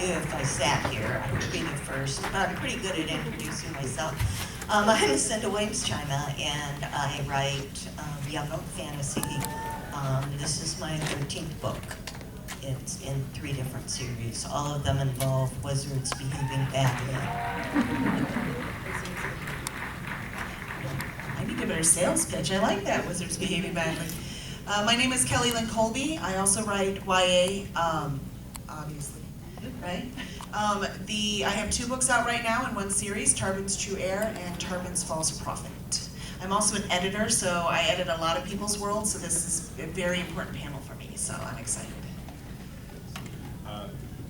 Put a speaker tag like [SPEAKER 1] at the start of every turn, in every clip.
[SPEAKER 1] knew if I sat here, I would be the first, but I'm pretty good at introducing myself. I'm Cinda Chima, and I write young adult fantasy. This is my 13th book. It's in 3 different series. All of them involve wizards behaving badly.
[SPEAKER 2] I need to give her a sales pitch. I like that, wizards behaving badly. My name is Lynn Colby. I also write YA, obviously, right? I have 2 books out right now in one series, Tarbin's True Heir and Tarbin's False Prophet. I'm also an editor, so I edit a lot of people's worlds, so this is a very important panel for me, so I'm excited.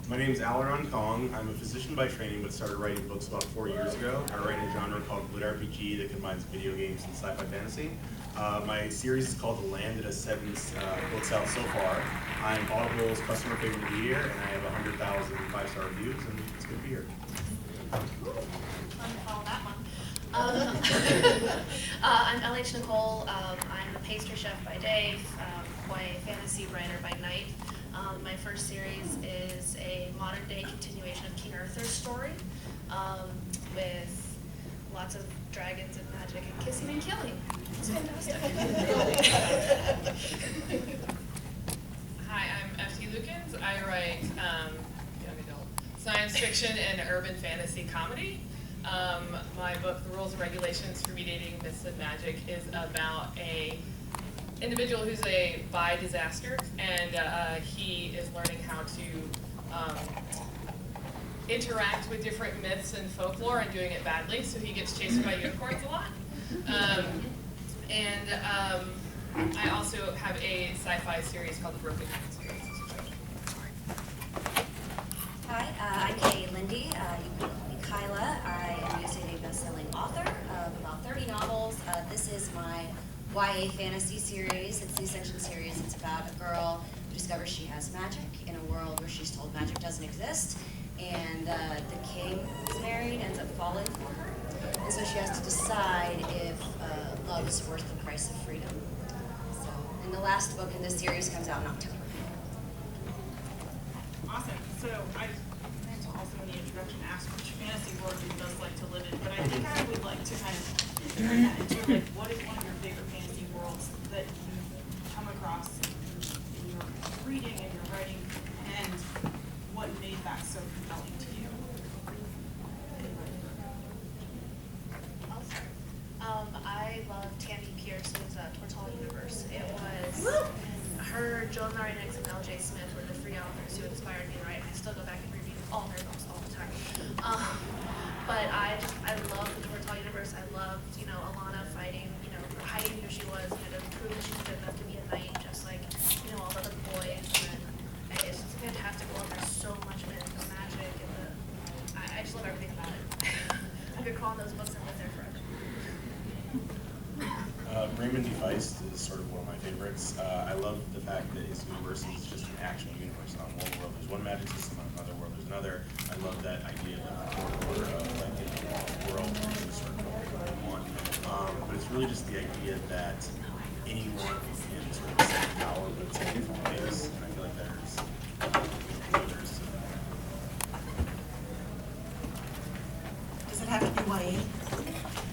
[SPEAKER 3] My name is Aleron Kong. I'm a physician by training, but started writing books about 4 years ago. I write a genre called lit RPG that combines video games and sci-fi fantasy. My series is called The Land. It has 7 books out so far. I'm Audible's customer favorite of the year, and I have 100,000 5-star reviews, and it's good to be here.
[SPEAKER 4] Fun to follow that one. I'm Nicole. I'm a pastry chef by day, YA fantasy writer by night. My first series is a modern day continuation of King Arthur's story, with lots of dragons and magic and kissing and killing. It's fantastic.
[SPEAKER 5] Hi, I'm T Lukens. I write young adult science fiction and urban fantasy comedy. My book, The Rules and Regulations for Mediating Myths and Magic, is about a individual who's a bi disaster, and he is learning how to interact with different myths and folklore and doing it badly, so he gets chased by unicorns a lot. I also have a sci-fi series called The Broken Heart series.
[SPEAKER 6] Hi, I'm Linde. You can call me Kyla. I am a USA Today best-selling author of about 30 novels. This is my YA fantasy series. It's the Ascension series. It's about a girl who discovers she has magic in a world where she's told magic doesn't exist. And the king who's married ends up falling for her. And so she has to decide if love is worth the price of freedom. So, and the last book in this series comes out in October.
[SPEAKER 7] Awesome. So I meant to also in the introduction ask which fantasy world you most like to live in, but I think I would like to kind of turn that into like, what is one of your favorite fantasy worlds that you've come across in your reading and your writing, and what made that so compelling to you?
[SPEAKER 4] I'll start. I love Tammy Pierce's Tortall Universe. It was her, Joan Marinix, and L.J. Smith were the 3 authors who inspired me to write, and I still go back and reread all their books all the time. But I love the Tortall Universe. I loved, Alana fighting, hiding who she was, to prove that she's good enough to be a knight, just like, all the other boys. And it's just a fantastic world. There's so much magic, and I just love everything about it. I could crawl in those books and live there forever.
[SPEAKER 3] Raymond DeFeist is sort of one of my favorites. I love the fact that his universe is just an actual universe. Not one world there's one magic system, on another world there's another. I love that idea of the order of a world is sort of one. But it's really just the idea that anyone can sort of set power, but it's in different ways. And I feel like there's
[SPEAKER 2] Does it have to be YA?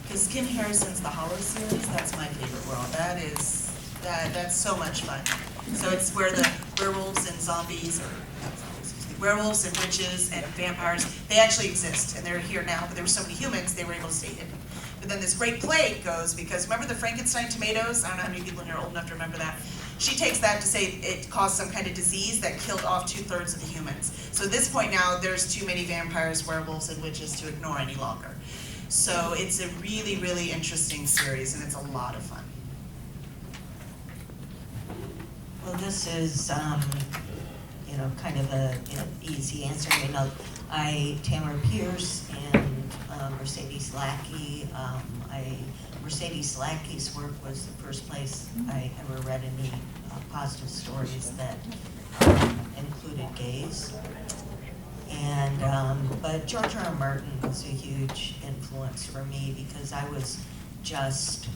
[SPEAKER 2] Because Kim Harrison's The Hollow series, that's my favorite world. That's so much fun. So it's where the werewolves and zombies, werewolves and witches and vampires, they actually exist, and they're here now, but there were so many humans, they were able to stay hidden. But then this great plague goes, because remember the Frankenstein tomatoes? I don't know how many people in here are old enough to remember that. She takes that to say it caused some kind of disease that killed off 2/3 of the humans. So at this point now, there's too many vampires, werewolves, and witches to ignore any longer. So it's a really, really interesting series, and it's a lot of fun.
[SPEAKER 1] Well, this is, kind of a easy answer. Tamara Pierce and Mercedes Lackey. Mercedes Lackey's work was the first place I ever read any positive stories that included gays. And but George R. R. Martin was a huge influence for me because I was just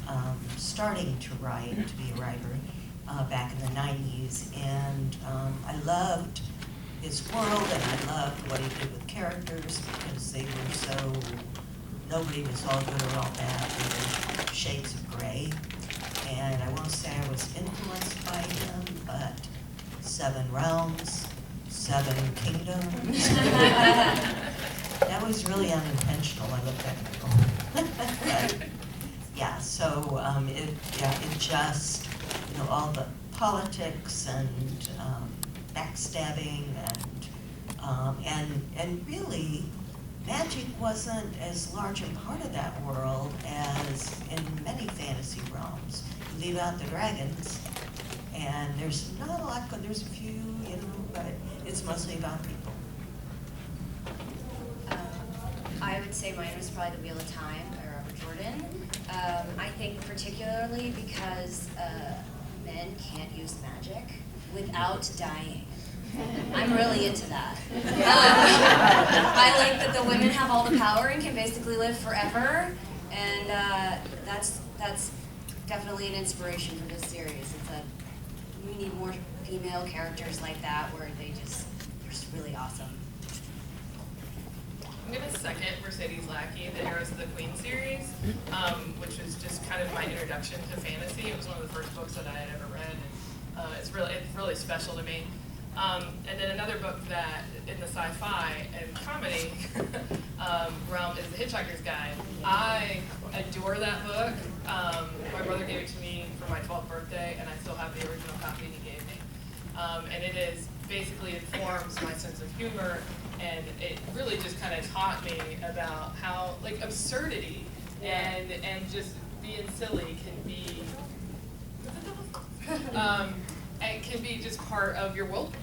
[SPEAKER 1] starting to be a writer back in the 90s, and I loved his world, and I loved what he did with characters because they were so, nobody was all good or all bad, they were shades of gray. And I won't say I was influenced by him, but 7 Realms, 7 Kingdoms. That was really unintentional, I looked at Nicole. But, yeah, so it just, all the politics and backstabbing and really, magic wasn't as large a part of that world as in many fantasy realms. You leave out the dragons, and there's not a lot, there's a few, but it's mostly about people.
[SPEAKER 6] I would say mine was probably The Wheel of Time by Robert Jordan. I think particularly because men can't use magic without dying. I'm really into that. I like that the women have all the power and can basically live forever, and that's definitely an inspiration for this series. It's we need more female characters like that where they're just really awesome.
[SPEAKER 5] I'm going to second Mercedes Lackey, the Heroes of the Queen series, which was just kind of my introduction to fantasy. It was one of the first books that I had ever read, and it's really special to me. And then another book that in the sci-fi and comedy realm is The Hitchhiker's Guide. I adore that book. My brother gave it to me for my 12th birthday, and I still have the original copy he gave me. And it is basically informs my sense of humor, and it really just kind of taught me about how absurdity and just being silly can be and can be just part of your world.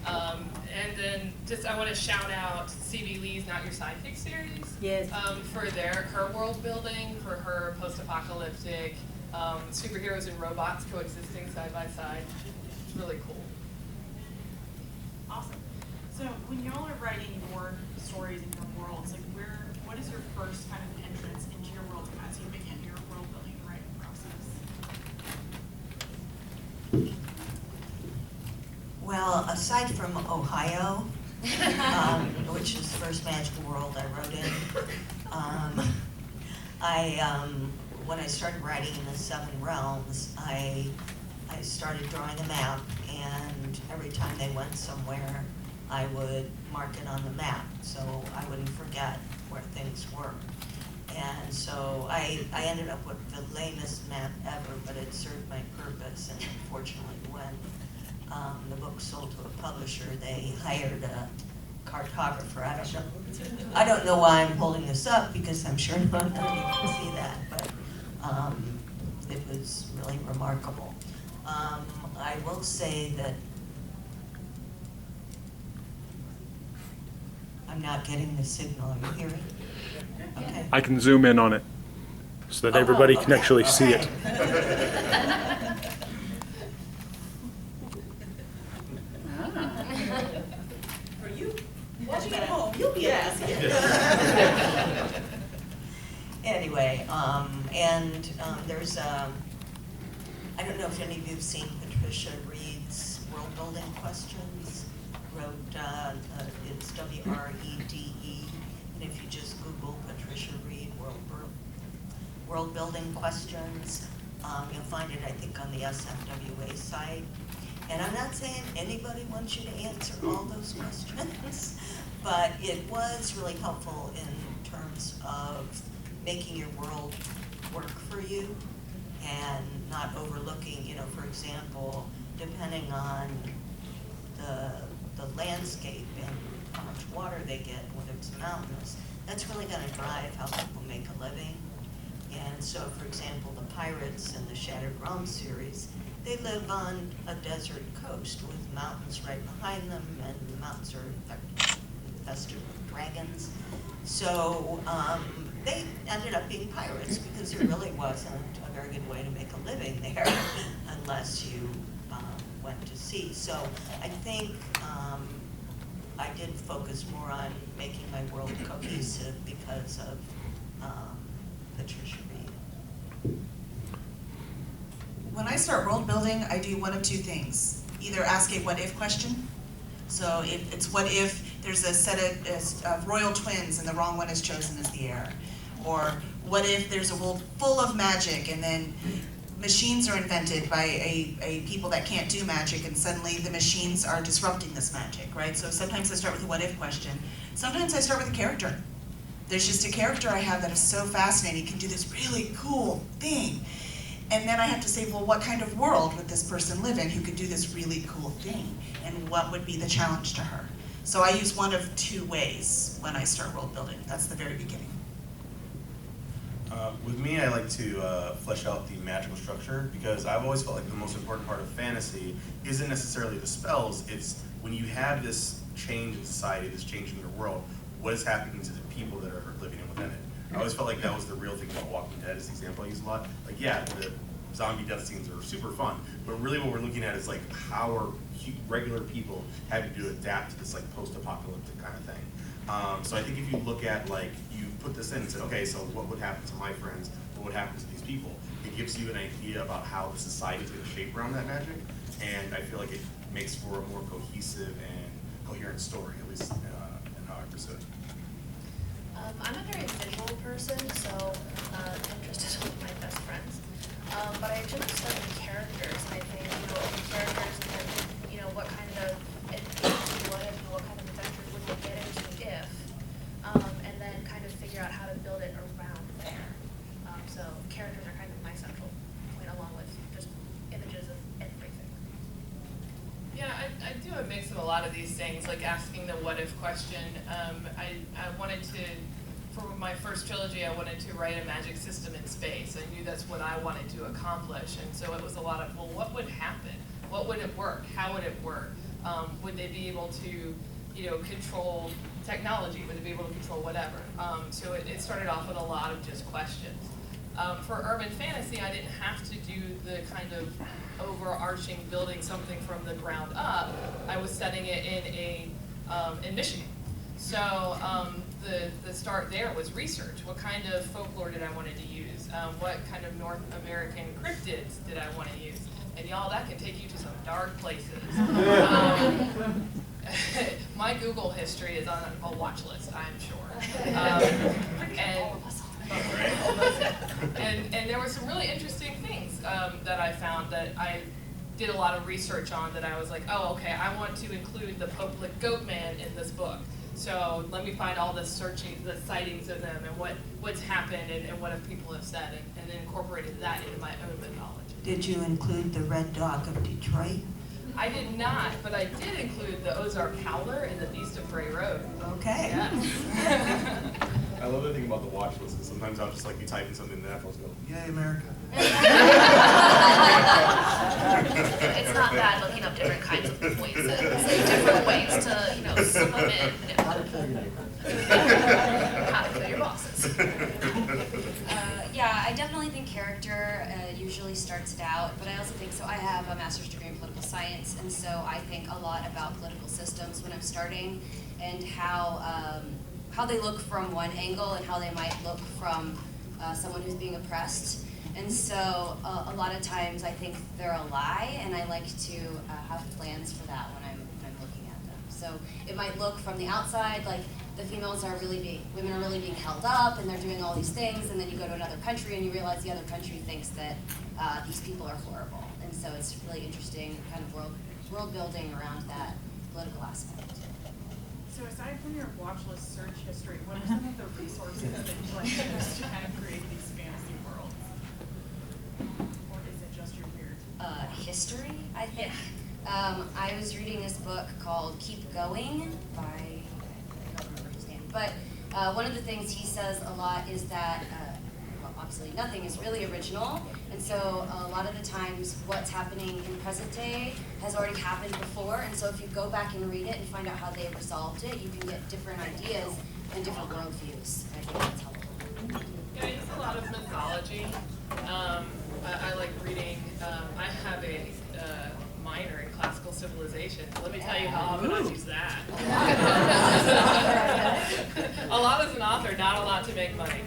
[SPEAKER 5] And then I want to shout out C.B. Lee's Not Your Sidekick series.
[SPEAKER 8] Yes.
[SPEAKER 5] For her world building, for her post-apocalyptic superheroes and robots coexisting side by side. It's really cool.
[SPEAKER 7] Awesome. So when y'all are writing your stories in your worlds, what is your first kind of entrance into your world as you begin your world building and writing process?
[SPEAKER 1] Well, aside from Ohio, which is the first magical world I wrote in, when I started writing in the 7 Realms, I started drawing a map, and every time they went somewhere, I would mark it on the map so I wouldn't forget where things were. And so I ended up with the lamest map ever, but it served my purpose, and unfortunately when the book sold to a publisher, they hired a cartographer. I don't know why I'm holding this up, because I'm sure none of you can see that, but it was really remarkable. I will say that I'm not getting the signal. Are you hearing? Okay.
[SPEAKER 9] I can zoom in on it so that everybody can
[SPEAKER 1] okay,
[SPEAKER 9] actually see it.
[SPEAKER 2] For you, watching at home, you'll be able to see it.
[SPEAKER 1] Anyway, there's I don't know if any of you have seen Patricia Reed's World Building Questions. Wrote, it's W-R-E-D-E, and if you just Google Patricia Reed World Building Questions, you'll find it, I think, on the SFWA site. And I'm not saying anybody wants you to answer all those questions, but it was really helpful in terms of making your world work for you and not overlooking, for example, depending on the landscape and how much water they get, whether it's mountainous, that's really going to drive how people make a living. And so, for example, the pirates in the Shattered Realms series, they live on a desert coast with mountains right behind them, and the mountains are infested with dragons. So they ended up being pirates because there really wasn't a very good way to make a living there unless you went to sea. So I think I did focus more on making my world cohesive because of Patricia Reed.
[SPEAKER 2] When I start world building, I do one of two things. Either ask a what if question, So it's what if there's a set of royal twins and the wrong one is chosen as the heir? Or what if there's a world full of magic and then machines are invented by a people that can't do magic, and suddenly the machines are disrupting this magic, right? So sometimes I start with a what if question. Sometimes I start with a character. There's just a character I have that is so fascinating, can do this really cool thing. And then I have to say, well, what kind of world would this person live in who could do this really cool thing? And what would be the challenge to her? So I use one of two ways when I start world building. That's the very beginning.
[SPEAKER 3] With me, I like to flesh out the magical structure, because I've always felt like the most important part of fantasy isn't necessarily the spells, it's when you have this change in society, this change in your world, what is happening to the people that are living within it. I always felt like that was the real thing about Walking Dead is the example I use a lot. Like, yeah, the zombie death scenes are super fun, but really what we're looking at is like how are regular people having to adapt to this like post-apocalyptic kind of thing. So I think if you look at like, you put this in and said, okay, so what would happen to my friends? What would happen to these people? It gives you an idea about how the society is going to shape around that magic, and I feel like it makes for a more cohesive and coherent story, at least in how I pursue it.
[SPEAKER 4] I'm a very visual person, so Pinterest is one of my best friends. But I generally start with characters. I think, the characters and then, what kind of what kind of adventure would we get into if, and then kind of figure out how to build it around there. So characters are kind of my central point, along with just images of everything.
[SPEAKER 5] Yeah, I do a mix of a lot of these things, like asking the what if question. I wanted to, for my first trilogy, I wanted to write a magic system in space. I knew that's what I wanted to accomplish, and so it was a lot of, well, what would happen? What would it work? How would it work? Would they be able to, control technology? Would they be able to control whatever? So it started off with a lot of just questions. For urban fantasy, I didn't have to do the kind of overarching building something from the ground up. I was setting it in Michigan. So the start there was research. What kind of folklore did I want to use? What kind of North American cryptids did I want to use? And y'all, that can take you to some dark places. My Google history is on a watch list, I'm sure. And there were some really interesting things that I found that I did a lot of research on, that I was like, oh, okay, I want to include the Poplic Goat Man in this book. So let me find all the sightings of them and what's happened and what people have said, and then incorporated that into my own mythology.
[SPEAKER 1] Did you include the Red Dog of Detroit?
[SPEAKER 5] I did not, but I did include the Ozark Howler and the Beast of Bray Road.
[SPEAKER 1] Okay.
[SPEAKER 5] Yes.
[SPEAKER 3] I love the thing about the watch list, because sometimes I'll just like be typing something and then I'll go, yay, America.
[SPEAKER 4] It's not bad looking up different kinds of voices, different ways to, summon in. How to kill your bosses.
[SPEAKER 6] Yeah, I definitely think character usually starts it out, but I also think, so I have a master's degree in political science, and so I think a lot about political systems when I'm starting, and how they look from one angle and how they might look from someone who's being oppressed. And so a lot of times I think they're a lie, and I like to have plans for that when I'm looking at them. So it might look from the outside like the women are really being held up, and they're doing all these things, and then you go to another country and you realize the other country thinks that these people are horrible. And so it's really interesting kind of world building around that political aspect.
[SPEAKER 7] So aside from your watch list search history, what are some of the resources that you like to use to kind of create these fantasy worlds? Or is it just your weird?
[SPEAKER 6] History, I think. I was reading this book called Keep Going by, I don't remember his name, but one of the things he says a lot is that, obviously nothing is really original, and so a lot of the times what's happening in present day has already happened before, and so if you go back and read it and find out how they resolved it, you can get different ideas and different worldviews. I think that's helpful.
[SPEAKER 5] Yeah, I use a lot of mythology. I like reading. I have a minor in classical civilization. Let me tell you how often I use that. A lot as an author, not a lot to make money.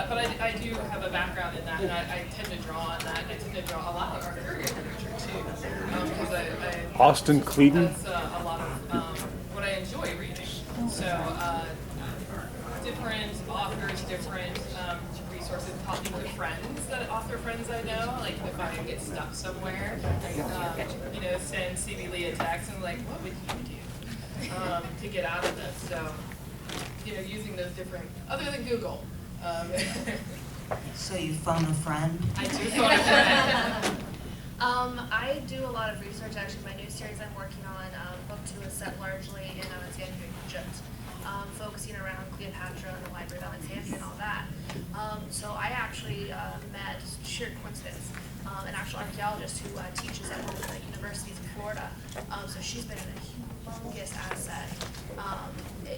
[SPEAKER 5] But I do have a background in that, and I tend to draw on that, and I tend to draw a lot of Arthurian literature too, because I
[SPEAKER 9] Austin Cleaton?
[SPEAKER 5] That's a lot of what I enjoy reading. So different authors, different resources, talking to friends, author friends I know. Like if I get stuck somewhere, I send CB Lee a text and like, what would you do to get out of this? So using those different, other than Google.
[SPEAKER 1] So you phone a friend?
[SPEAKER 5] I do phone a friend.
[SPEAKER 4] I do a lot of research. Actually, my new series I'm working on, book 2 is set largely in Alexandria, Egypt, focusing around Cleopatra and the Library of Alexandria and all that. So I actually met, sheer coincidence, an actual archaeologist who teaches at one of the universities in Florida. So she's been a humongous asset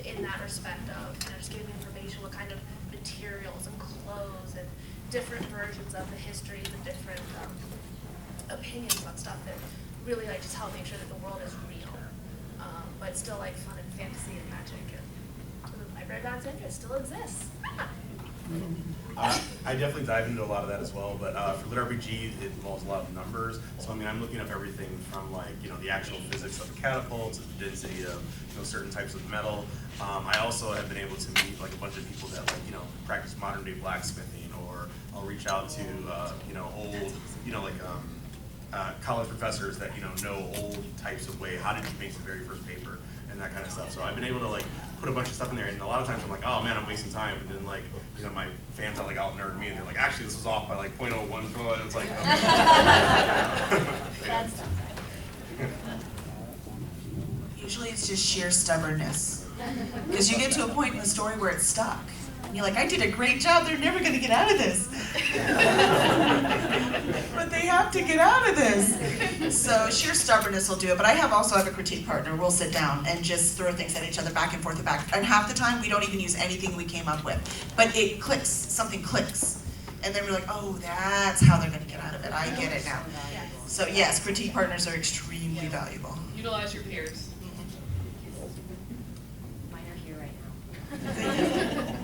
[SPEAKER 4] in that respect of just giving me information, what kind of materials and clothes and different versions of the histories and different opinions on stuff that really just help make sure that the world is real, but still fun and fantasy and magic. And the Library of Alexandria still exists.
[SPEAKER 3] I definitely dive into a lot of that as well, but for Lit RPG, it involves a lot of numbers. So I mean, I'm looking up everything from the actual physics of a catapult to the density of certain types of metal. I also have been able to meet a bunch of people that practice modern day blacksmithing, or I'll reach out to old college professors that know old types of way. How did you make the very first paper and that kind of stuff? So I've been able to put a bunch of stuff in there, and a lot of times I'm like, oh man, I'm wasting time. And then my fans are out nerd me, and they're like, actually this was off by 0.01. And it's like,
[SPEAKER 6] That's
[SPEAKER 2] Usually it's just sheer stubbornness. Because you get to a point in the story where it's stuck. And you're like, I did a great job, they're never gonna get out of this. But they have to get out of this. So sheer stubbornness will do it. But I also have a critique partner. We'll sit down and just throw things at each other back and forth and back. And half the time we don't even use anything we came up with. But it clicks, something clicks. And then we're like, oh, that's how they're gonna get out of it. I get it now. So yes, critique partners are extremely valuable.
[SPEAKER 5] Utilize your peers.
[SPEAKER 6] Mine are here right now.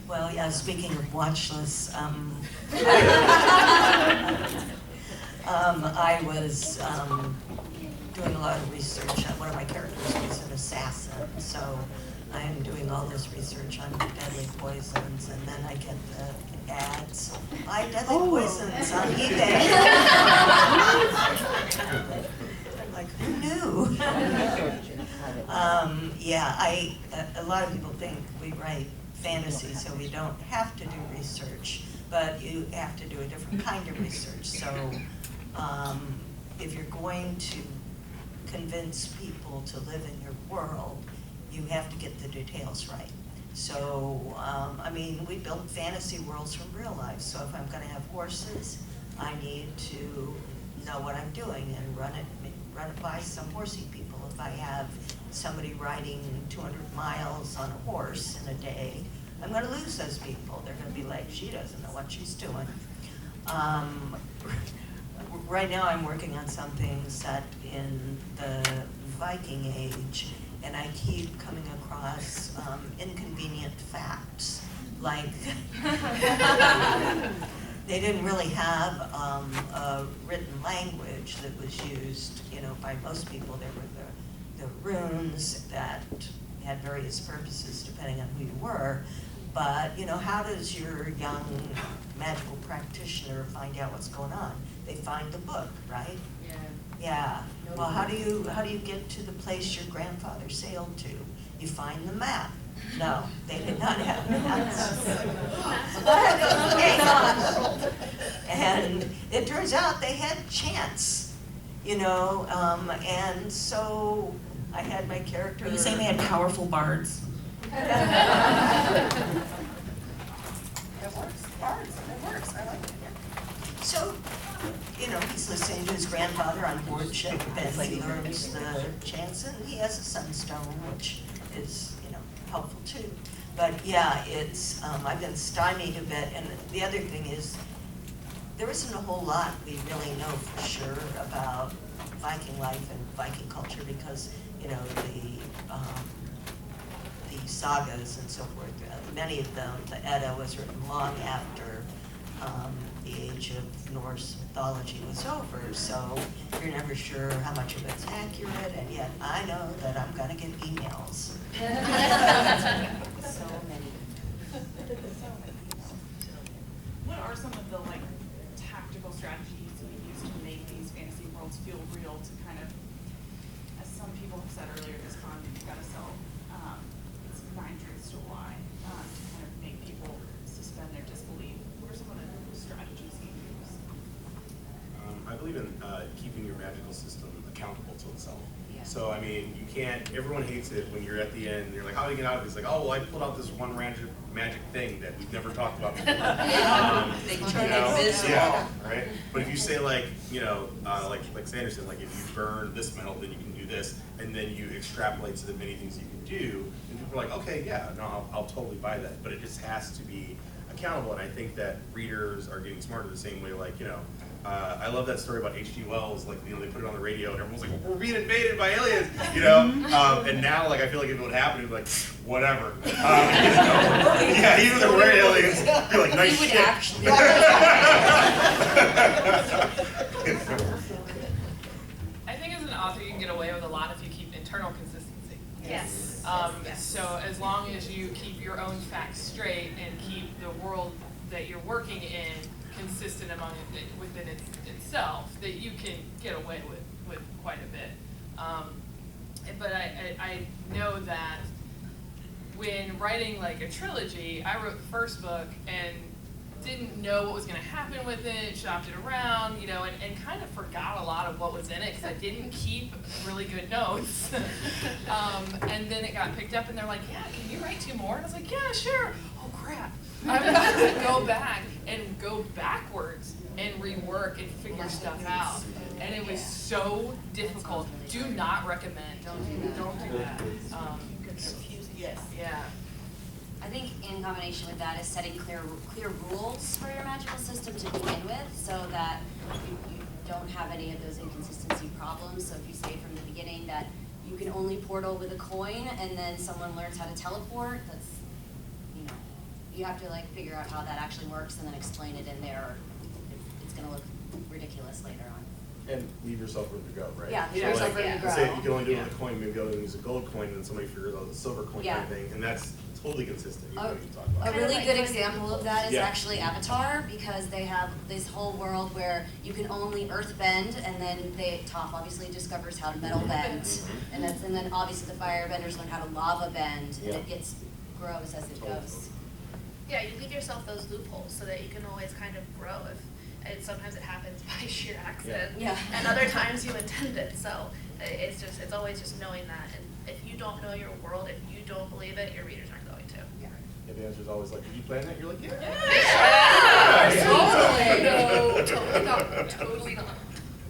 [SPEAKER 1] Well, yeah, speaking of watch lists, I was doing a lot of research. One of my characters was an assassin, so I'm doing all this research on deadly poisons, and then I get the ads, buy deadly poisons on eBay. Like, who knew? A lot of people think we write fantasy, so we don't have to do research, but you have to do a different kind of research. So if you're going to convince people to live in your world, you have to get the details right. So, we build fantasy worlds from real life, so if I'm gonna have horses, I need to know what I'm doing and run it by some horsey people. If I have somebody riding 200 miles on a horse in a day, I'm gonna lose those people. They're gonna be like, she doesn't know what she's doing. Right now I'm working on something set in the Viking Age, and I keep coming across inconvenient facts. Like, they didn't really have a written language that was used, by most people. There were the runes that had various purposes depending on who you were. But, how does your young magical practitioner find out what's going on? They find the book, right? Yeah. Well, how do you get to the place your grandfather sailed to? You find the map. No, they did not have maps. And it turns out they had chance, and so I had my character.
[SPEAKER 2] Are you saying they had powerful bards?
[SPEAKER 1] It
[SPEAKER 2] works. Bards. It works. I like it. Yeah.
[SPEAKER 1] So, he's listening to his grandfather on board ship, and he learns the chance, and he has a sunstone, which is, helpful too. But yeah, it's, I've been stymied a bit, and the other thing is, there isn't a whole lot we really know for sure about Viking life and Viking culture, because, the sagas and so forth, many of them, the Edda was written long after the age of Norse mythology was over, so you're never sure how much of it's accurate, and yet I know that I'm gonna get emails.
[SPEAKER 6] So many.
[SPEAKER 7] What are some of the like tactical strategies you use to make these fantasy worlds feel real to kind of, as some people have said earlier this con, you've got to sell it's 9 truths to a lie to kind of make people suspend their disbelief. What are some of the strategies you use?
[SPEAKER 3] I believe in keeping your magical system accountable to itself.
[SPEAKER 6] Yeah.
[SPEAKER 3] So, I mean, you can't, everyone hates it when you're at the end, and you're like, how do you get out of it? It's like, oh, well, I pulled out this one magic thing that we've never talked about before.
[SPEAKER 1] They turn it visual.
[SPEAKER 3] Yeah, right? But if you say like, you know, like Sanderson, like if you burn this metal, then you can do this, and then you extrapolate to the many things you can do, and people are like, okay, yeah, no, I'll totally buy that. But it just has to be accountable, and I think that readers are getting smarter the same way, like, you know, I love that story about H.G. Wells, like, you know, they put it on the radio and everyone's like, we're being invaded by aliens, you know? And now, like, I feel like if it would happen, it'd be like, whatever. You know? Yeah, even if there were aliens, you're like, nice
[SPEAKER 6] We would
[SPEAKER 3] shit.
[SPEAKER 6] actually.
[SPEAKER 5] I think as an author, you can get away with a lot if you keep internal consistency.
[SPEAKER 6] Yes.
[SPEAKER 5] So as long as you keep your own facts straight and keep the world that you're working in consistent within itself, that you can get away with quite a bit. But I know that when writing like a trilogy, I wrote the first book and didn't know what was going to happen with it, shopped it around, you know, and kind of forgot a lot of what was in it because I didn't keep really good notes. And then it got picked up and they're like, yeah, can you write 2 more? And I was like, yeah, sure. Oh crap. I've got to go back and go backwards and rework and figure stuff out. And it was so difficult. Do not recommend. Don't do that.
[SPEAKER 2] Yes.
[SPEAKER 5] Yeah.
[SPEAKER 6] I think in combination with that is setting clear rules for your magical system to begin with, so that you don't have any of those inconsistency problems. So if you say from the beginning that you can only portal with a coin, and then someone learns how to teleport, that's, you know, you have to like figure out how that actually works and then explain it in there, or it's gonna look ridiculous later on.
[SPEAKER 3] And leave yourself room to go, right?
[SPEAKER 6] Yeah, leave
[SPEAKER 3] So,
[SPEAKER 6] yourself
[SPEAKER 3] like,
[SPEAKER 6] room to grow.
[SPEAKER 3] say if you can only do it with a coin, maybe go and use a gold coin, and then somebody figures out the silver coin
[SPEAKER 6] Yeah.
[SPEAKER 3] kind of thing, and that's totally consistent. You know
[SPEAKER 6] A-
[SPEAKER 3] what you talk about.
[SPEAKER 6] A really good example of that is
[SPEAKER 3] Yeah.
[SPEAKER 6] actually Avatar, because they have this whole world where you can only earth bend, and then Toph obviously discovers how to metal bend, and then obviously the firebenders learn how to lava bend, and
[SPEAKER 3] Yeah.
[SPEAKER 6] it grows as it goes.
[SPEAKER 4] Yeah, you give yourself those loopholes so that you can always kind of grow. And sometimes it happens by sheer accident,
[SPEAKER 6] Yeah.
[SPEAKER 4] and other times you intend it. So it's always just knowing that. And if you don't know your world, if you don't believe it, your readers aren't going to.
[SPEAKER 6] Yeah.
[SPEAKER 3] Yeah, the answer is always like, did you plan that? You're like, yeah.
[SPEAKER 4] Totally not.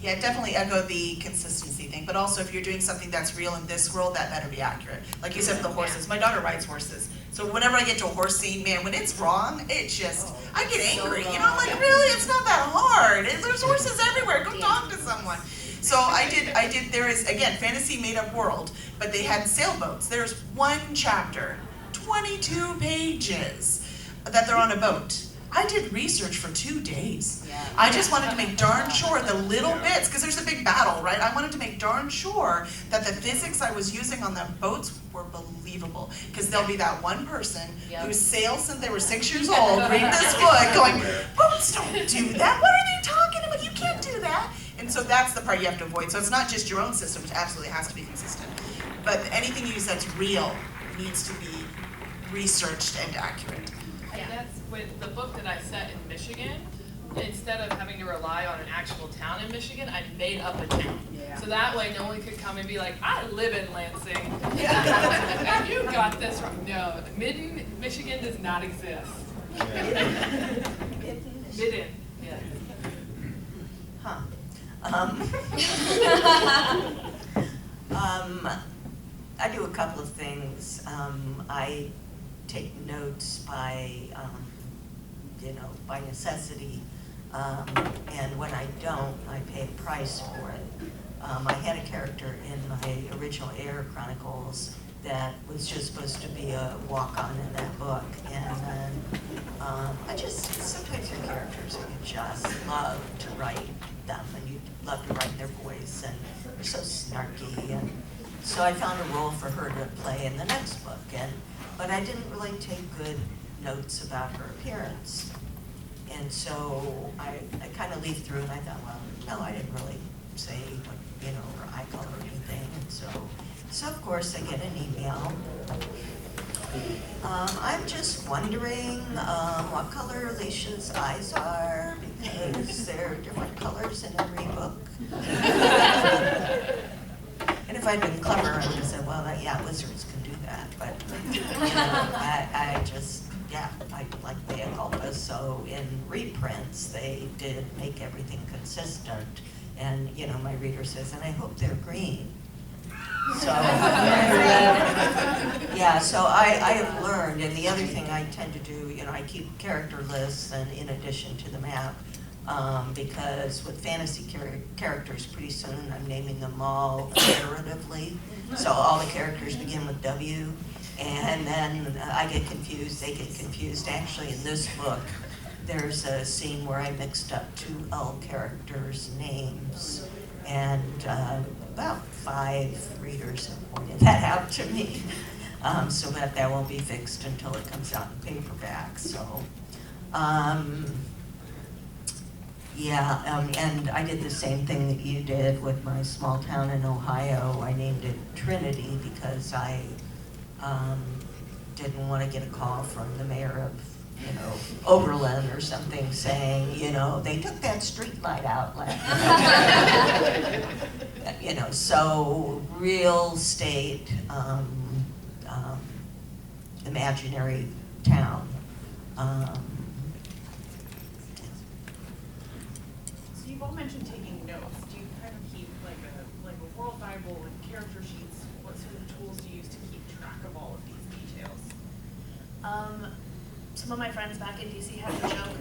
[SPEAKER 2] Yeah, definitely echo the consistency thing, but also if you're doing something that's real in this world, that better be accurate. Like you said with the horses, my daughter rides horses. So whenever I get to a horse scene, man, when it's wrong, it's just, I get angry. You know, I'm like, really, it's not that hard. There's horses everywhere, go talk to someone. So I did, there is, again, fantasy made up world, but they had sailboats. There's 1 chapter, 22 pages that they're on a boat. I did research for 2 days.
[SPEAKER 6] Yeah.
[SPEAKER 2] I just wanted to make darn sure the little bits, because there's a big battle, right? I wanted to make darn sure that the physics I was using on the boats were believable. Because there'll be that one person who sailed since they were 6 years old, reading this book, going, boats don't do that. What are they talking about? You can't do that. And so that's the part you have to avoid. So it's not just your own system, which absolutely has to be consistent. But anything you use that's real needs to be researched and accurate.
[SPEAKER 5] And that's with the book that I set in Michigan. Instead of having to rely on an actual town in Michigan, I made up a town.
[SPEAKER 6] Yeah.
[SPEAKER 5] So that way no one could come and be like, I live in Lansing. And you got this wrong. No, Midden, Michigan does not exist. Midden, yeah.
[SPEAKER 1] Huh. I do a couple of things. I take notes by, by necessity, and when I don't, I pay a price for it. I had a character in my original Air Chronicles that was just supposed to be a walk-on in that book. And then sometimes your characters, you just love to write them, and you love to write their voice, and they're so snarky. And so I found a role for her to play in the next book, but I didn't really take good notes about her appearance. And so I kind of leafed through, and I thought, well, no, I didn't really say what, her eye color or anything. And so of course I get an email. I'm just wondering what color Alicia's eyes are, because they're different colors in every book. And if I'd been clever, I would have said, well, yeah, lizards can do that. But I just, I like mea culpa. So in reprints, they did make everything consistent. And, my reader says, and I hope they're green. So, so I have learned, and the other thing I tend to do, I keep character lists and in addition to the map, because with fantasy characters, pretty soon I'm naming them all alliteratively. So all the characters begin with W, and then I get confused, they get confused. Actually, in this book, there's a scene where I mixed up 2 L characters' names, and about 5 readers have pointed that out to me, so that won't be fixed until it comes out in paperback. So, and I did the same thing that you did with my small town in Ohio. I named it Trinity because I didn't want to get a call from the mayor of Oberlin or something saying, they took that street light out last night. So real state, imaginary town.
[SPEAKER 7] So you've all mentioned taking notes. Do you kind of keep like a world Bible and character sheets? What sort of tools do you use to keep track of all of these details?
[SPEAKER 4] Some of my friends back in DC have a joke.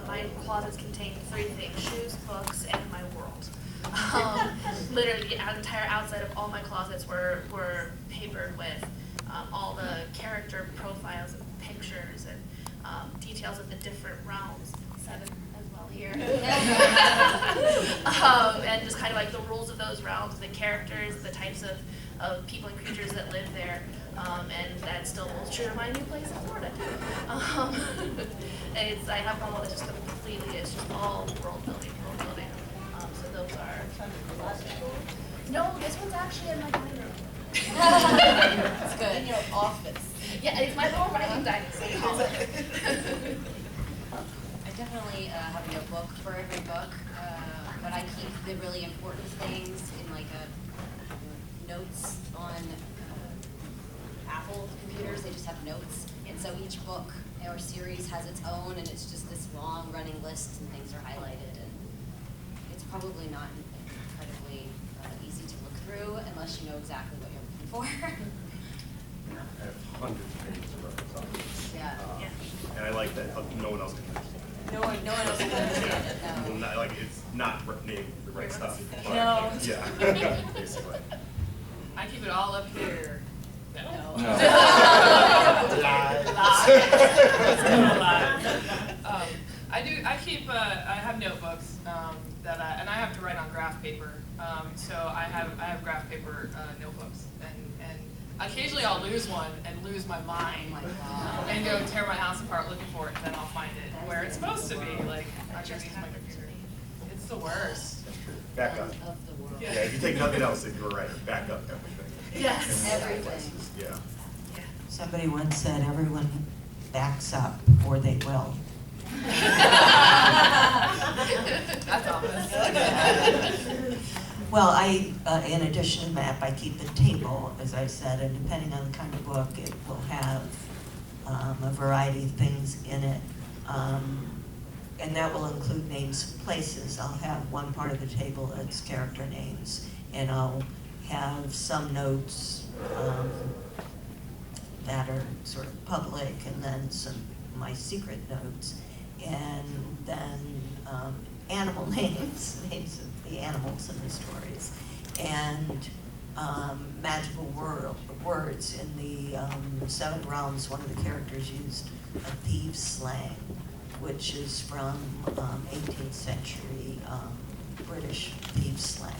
[SPEAKER 4] My closets contain 3 things: shoes, books, and my world. Literally, the entire outside of all my closets were papered with all the character profiles and pictures and details of the different realms. 7 as well here. And just kind of like the rules of those realms, the characters, the types of people and creatures that live there. And that still holds true to my new place in Florida too. I have one that's just completely, it's just all world building. So those are. No, this one's actually in my dining room.
[SPEAKER 6] It's good.
[SPEAKER 2] In your office.
[SPEAKER 4] Yeah, it's my little writing dining room.
[SPEAKER 6] I definitely have a notebook for every book, but I keep the really important things in notes on Apple computers. They just have notes, and so each book or series has its own, and it's just this long running list, and things are highlighted, and it's probably not incredibly easy to look through unless you know exactly what you're looking for.
[SPEAKER 8] I have hundreds of pages of reference on this.
[SPEAKER 6] Yeah.
[SPEAKER 8] And I like that no one else can understand it.
[SPEAKER 6] No one else can understand it.
[SPEAKER 8] Well,
[SPEAKER 6] No.
[SPEAKER 8] it's not named the right stuff. But
[SPEAKER 6] No.
[SPEAKER 8] Yeah, basically.
[SPEAKER 5] I keep it all up here. No. I have notebooks and I have to write on graph paper. So I have graph paper notebooks, and occasionally I'll lose one and lose my mind and go tear my house apart looking for it, and then I'll find it where it's supposed to be. Like I just use my computer. It's the worst.
[SPEAKER 8] That's true. Back up.
[SPEAKER 6] Of the world.
[SPEAKER 8] Yeah, if you take nothing else, if you're right, back up everything.
[SPEAKER 4] Yes.
[SPEAKER 6] Everything.
[SPEAKER 8] Yeah.
[SPEAKER 1] Somebody once said, everyone backs up or they will.
[SPEAKER 5] That's obvious.
[SPEAKER 1] Well, in addition to the map, I keep a table, as I said, and depending on the kind of book, it will have a variety of things in it. And that will include names of places. I'll have one part of the table that's character names, and I'll have some notes that are sort of public, and then my secret notes, and then animal names of the animals in the stories. And magical words. In the Seven Realms, one of the characters used a thieves' slang, which is from 18th century British thieves' slang.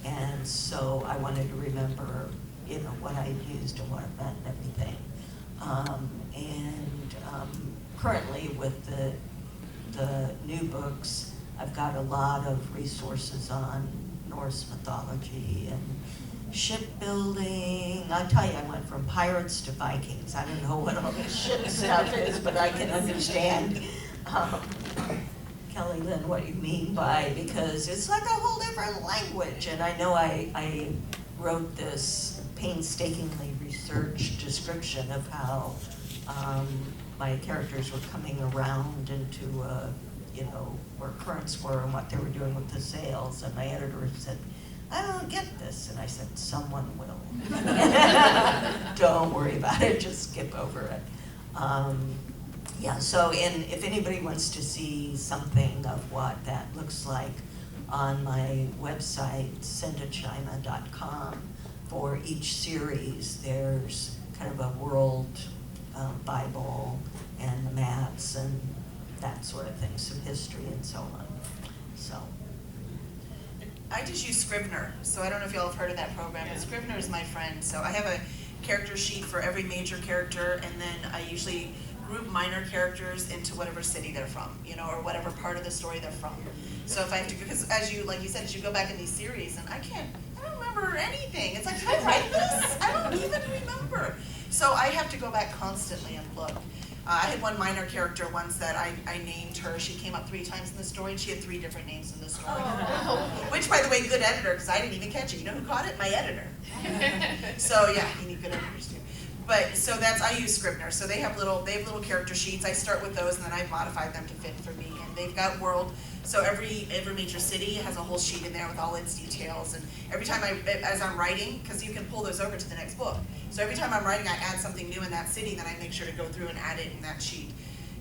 [SPEAKER 1] And so I wanted to remember, you know, what I used and what it meant and everything. Currently with the new books, I've got a lot of resources on Norse mythology and shipbuilding. I tell you, I went from pirates to Vikings. I don't know what all this ship stuff is, but I can understand, Kelly Lynn, what you mean by, because it's like a whole different language. And I know I wrote this painstakingly researched description of how my characters were coming around into, you know, where currents were and what they were doing with the sails. And my editor said, I don't get this. And I said, someone will. Don't worry about it, just skip over it. Yeah, so if anybody wants to see something of what that looks like on my website, cindachima.com, for each series, there's kind of a world Bible and the maps and that sort of thing, some history and so on. So.
[SPEAKER 2] I just use Scrivener, so I don't know if y'all have heard of that program, but Scrivener is my friend. So I have a character sheet for every major character, and then I usually group minor characters into whatever city they're from, you know, or whatever part of the story they're from. So if I have to, because as you, like you said, as you go back in these series, and I don't remember anything. It's like, did I write this? I don't even remember. So I have to go back constantly and look. I had one minor character once that I named her. She came up 3 times in the story, and she had 3 different names in the story.
[SPEAKER 1] Oh.
[SPEAKER 2] Which, by the way, good editor, because I didn't even catch it. You know who caught it? My editor. So yeah, you need good editors too. But so I use Scrivener. So they have little character sheets. I start with those, and then I've modified them to fit for me. And they've got world. So every major city has a whole sheet in there with all its details. And every time as I'm writing, because you can pull those over to the next book. So every time I'm writing, I add something new in that city, then I make sure to go through and add it in that sheet.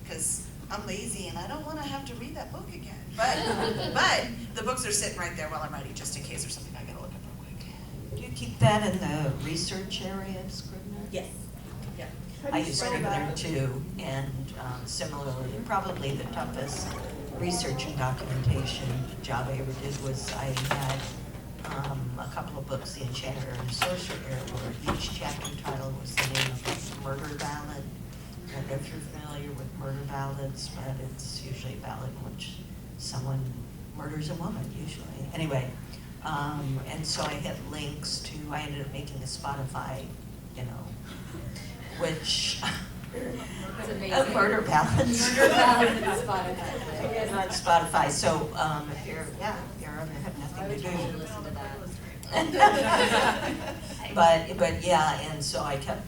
[SPEAKER 2] Because I'm lazy and I don't want to have to read that book again. But the books are sitting right there while I'm writing, just in case there's something I gotta look up real quick.
[SPEAKER 1] Do you keep that in the research area of Scrivener?
[SPEAKER 2] Yes. Yeah.
[SPEAKER 1] I use Scrivener too, and similarly, probably the toughest research and documentation job I ever did was I had a couple of books, The Enchanter and the Sorcerer, where each chapter title was the name of a murder ballad. I don't know if you're familiar with murder ballads, but it's usually a ballad in which someone murders a woman, usually. Anyway, and so I had links to, I ended up making a Spotify, you know, which, murder ballads.
[SPEAKER 6] Murder ballads and Spotify.
[SPEAKER 1] On Spotify, so if you're on there, have nothing to do.
[SPEAKER 6] Listen to that.
[SPEAKER 1] But yeah, and so I kept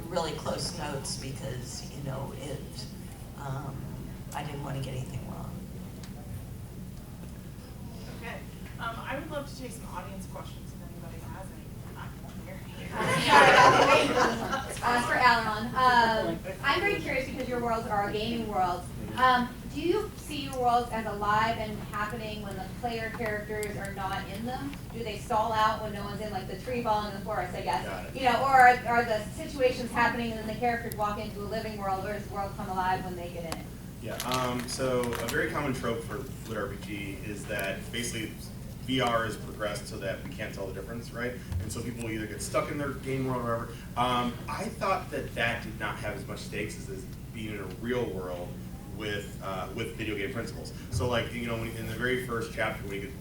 [SPEAKER 1] really close notes because, you know, I didn't want to get anything wrong.
[SPEAKER 7] Okay, I would love to take some audience questions if anybody has any.
[SPEAKER 10] For Aleron. I'm very curious because your worlds are gaming worlds. Do you see your worlds as alive and happening when the player characters are not in them? Do they stall out when no one's in, like the tree falling in the forest, I guess? You know, or are the situations happening and then the characters walk into a living world, or does the world come alive when they get in it?
[SPEAKER 3] Yeah, so a very common trope for Lit RPG is that basically VR has progressed so that we can't tell the difference, right? And so people either get stuck in their game world or whatever. I thought that did not have as much stakes as being in a real world with video game principles. So like, you know, in the very first chapter when you get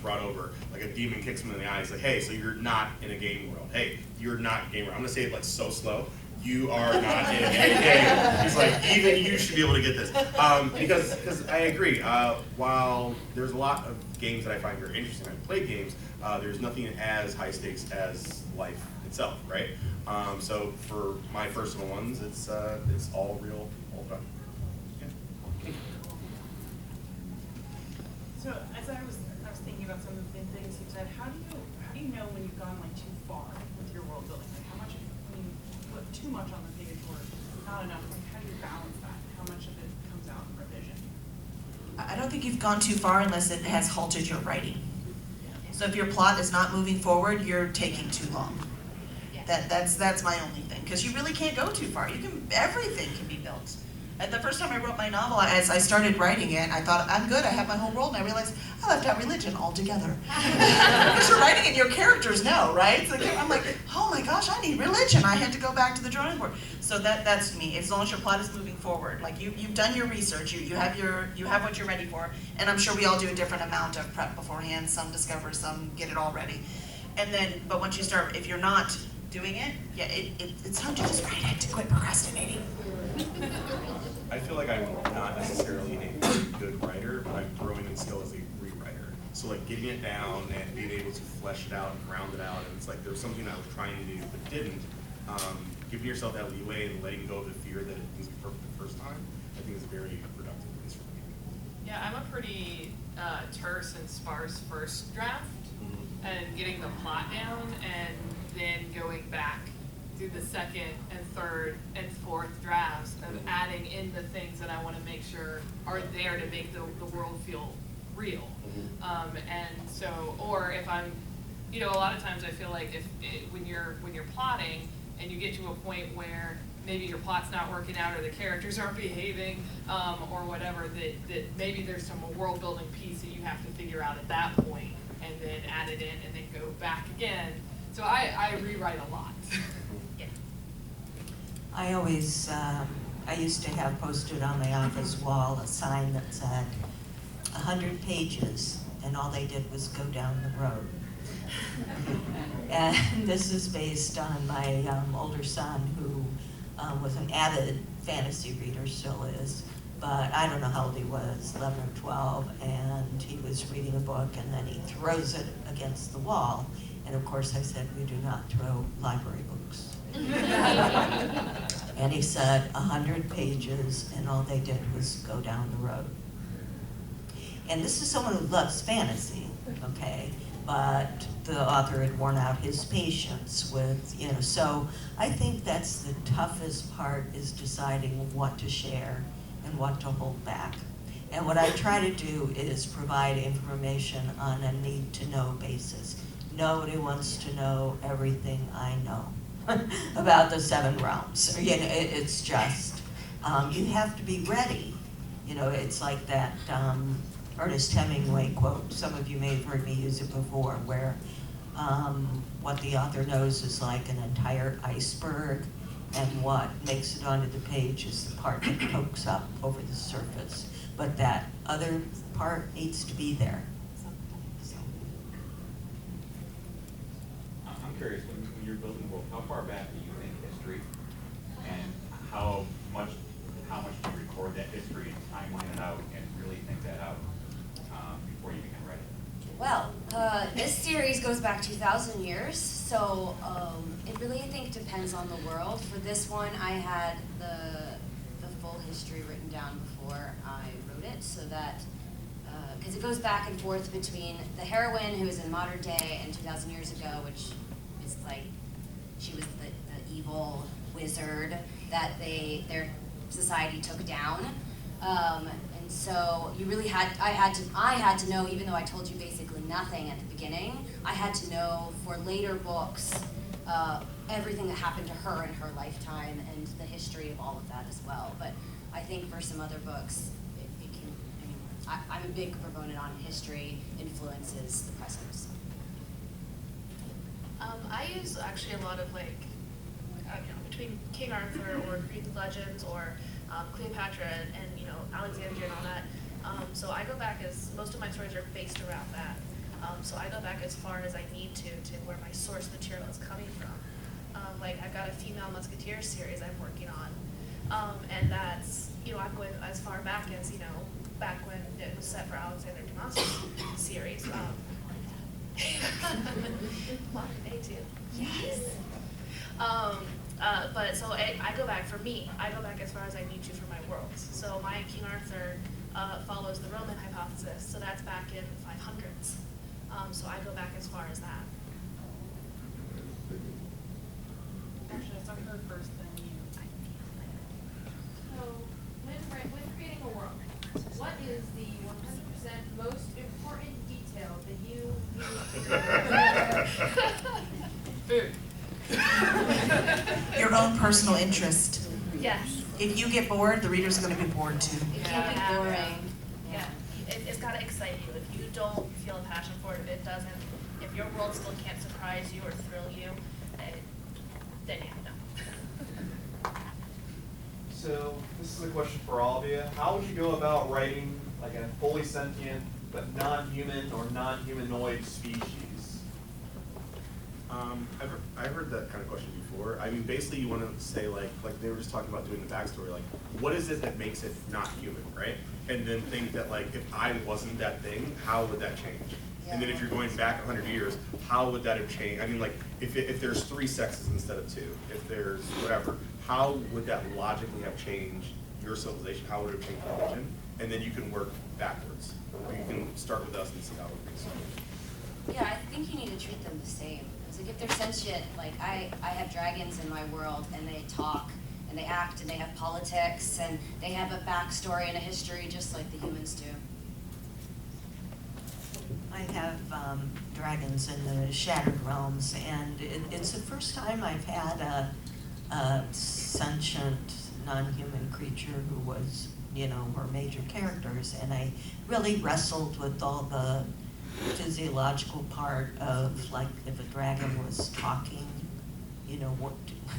[SPEAKER 3] brought over, like a demon kicks him in the eye, he's like, hey, so you're not in a game world. Hey, you're not in a game world. I'm gonna say it like so slow. You are not in a game. He's like, even you should be able to get this. Because I agree, while there's a lot of games that I find very interesting, I play games, there's nothing as high stakes as life itself, right? So for my personal ones, it's all real, all the time. Yeah.
[SPEAKER 7] So as I was thinking about some of the things you said, how do you know when you've gone like too far with your world building? Like how much when you put too much on the page or not enough? Like how do you balance that? How much of it comes out in revision?
[SPEAKER 2] I don't think you've gone too far unless it has halted your writing. So if your plot is not moving forward, you're taking too long.
[SPEAKER 4] Yeah.
[SPEAKER 2] That's my only thing, because you really can't go too far. Everything can be built. And the first time I wrote my novel, as I started writing it, I thought, I'm good, I have my whole world, and I realized I left out religion altogether. Because you're writing and your characters know, right? So I'm like, oh my gosh, I need religion. I had to go back to the drawing board. So that's me. As long as your plot is moving forward, like you've done your research, you have what you're ready for, and I'm sure we all do a different amount of prep beforehand. Some discover, some get it all ready, and then, but once you start, if you're not doing it, yeah, it's time to just write it, to quit procrastinating.
[SPEAKER 3] I feel like I'm not necessarily a good writer, but I'm growing in skill as a rewriter. So like getting it down and being able to flesh it out and ground it out, and it's like there was something I was trying to do but didn't. Giving yourself that leeway and letting go of the fear that things will be perfect the first time, I think is very productive, at least for me.
[SPEAKER 5] Yeah, I'm a pretty terse and sparse first draft, and getting the plot down, and then going back through the second and third and fourth drafts of adding in the things that I want to make sure are there to make the world feel real. And so, or if I'm, a lot of times I feel like when you're plotting and you get to a point where maybe your plot's not working out or the characters aren't behaving or whatever, that maybe there's some world building piece that you have to figure out at that point and then add it in and then go back again. So I rewrite a lot.
[SPEAKER 1] I always, I used to have posted on my office wall a sign that said 100 pages, and all they did was go down the road. And this is based on my older son, who was an avid fantasy reader, still is, but I don't know how old he was, 11 or 12, and he was reading a book, and then he throws it against the wall. And of course I said, we do not throw library books. And he said 100 pages, and all they did was go down the road. And this is someone who loves fantasy, okay? But the author had worn out his patience with, so I think that's the toughest part, is deciding what to share and what to hold back. And what I try to do is provide information on a need-to-know basis. Nobody wants to know everything I know about the 7 realms. It's just, you have to be ready. It's like that Ernest Hemingway quote. Some of you may have heard me use it before, where what the author knows is like an entire iceberg, and what makes it onto the page is the part that pokes up over the surface. But that other part needs to be there.
[SPEAKER 11] I'm curious, when you're building a book, how far back do you think history, and how much do you record that history and timeline it out and really think that out before you begin writing?
[SPEAKER 6] Well, this series goes back 2,000 years, so it really, I think, depends on the world. For this one, I had the full history written down before I wrote it, so that, because it goes back and forth between the heroine, who is in modern day, and 2,000 years ago, which is like, she was the evil wizard that their society took down. And so you really I had to know, even though I told you basically nothing at the beginning, I had to know for later books everything that happened to her in her lifetime and the history of all of that as well. But I think for some other books, it can, I'm a big proponent on history influences the present.
[SPEAKER 4] I use actually a lot of between King Arthur or Greek legends or Cleopatra and Alexandria and all that. So I go back most of my stories are based around that. So I go back as far as I need to where my source material is coming from. I've got a female musketeer series I'm working on, and that's I'm going as far back as back when it was set for Alexander Dumas' series. Modern day too. Yes. But so I go back for me. I go back as far as I need to for my worlds. So my King Arthur follows the Roman hypothesis. So that's back in the 500s. So I go back as far as that.
[SPEAKER 7] Actually, I started her first, then you.
[SPEAKER 10] So, when creating a world, what is the 100% most important detail that you use
[SPEAKER 2] personal interest.
[SPEAKER 4] Yes.
[SPEAKER 2] If you get bored, the reader's gonna be bored too.
[SPEAKER 6] It can't be boring.
[SPEAKER 4] Yeah, it's gotta excite you. If you don't feel a passion for it, it doesn't, if your world still can't surprise you or thrill you, then yeah, no.
[SPEAKER 12] So this is a question for all of you. How would you go about writing like a fully sentient but non-human or non-humanoid species?
[SPEAKER 3] I've heard that kind of question before. I mean, basically you want to say like they were just talking about doing the backstory, like what is it that makes it not human, right? And then think that like if I wasn't that thing, how would that change? And then if you're going back 100 years, how would that have changed? I mean, like if there's 3 sexes instead of 2, if there's whatever, how would that logically have changed your civilization? How would it have changed religion? And then you can work backwards. Or you can start with us and see how it works.
[SPEAKER 6] Yeah, I think you need to treat them the same. It's like if they're sentient, like I have dragons in my world and they talk and they act and they have politics and they have a backstory and a history just like the humans do.
[SPEAKER 1] I have dragons in the Shattered Realms, and it's the first time I've had a sentient, non-human creature who was, were major characters, and I really wrestled with all the physiological part of, like, if a dragon was talking, what,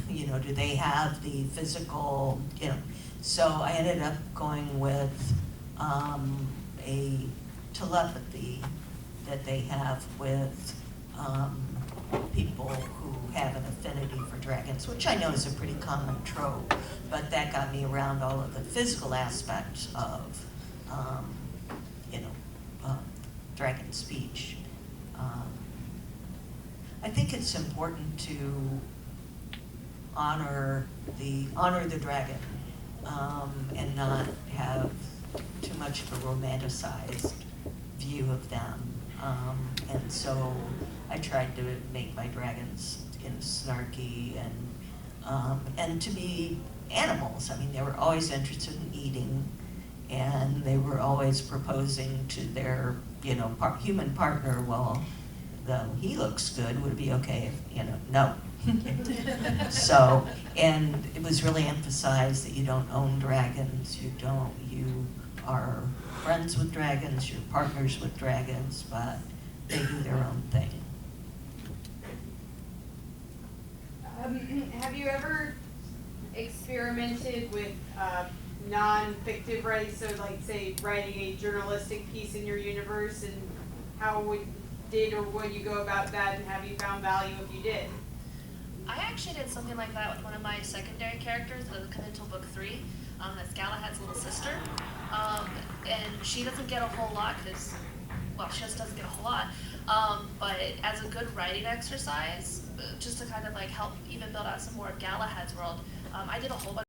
[SPEAKER 1] do they have the physical, So I ended up going with a telepathy that they have with people who have an affinity for dragons, which I know is a pretty common trope, but that got me around all of the physical aspects of, dragon speech. I think it's important to honor the dragon and not have too much of a romanticized view of them. And so I tried to make my dragons snarky and to be animals. I mean, they were always interested in eating, and they were always proposing to their human partner, well, though he looks good, would it be okay if, no. So, and it was really emphasized that you don't own dragons, you are friends with dragons, you're partners with dragons, but they do their own thing.
[SPEAKER 10] Have you ever experimented with non-fictive writing, so like say writing a journalistic piece in your universe, and how would you go about that, and have you found value if you did?
[SPEAKER 4] I actually did something like that with one of my secondary characters that doesn't come until book 3. That's Galahad's little sister. And she doesn't get a whole lot because, well, she just doesn't get a whole lot. But as a good writing exercise, just to kind of like help even build out some more of Galahad's world, I did a whole bunch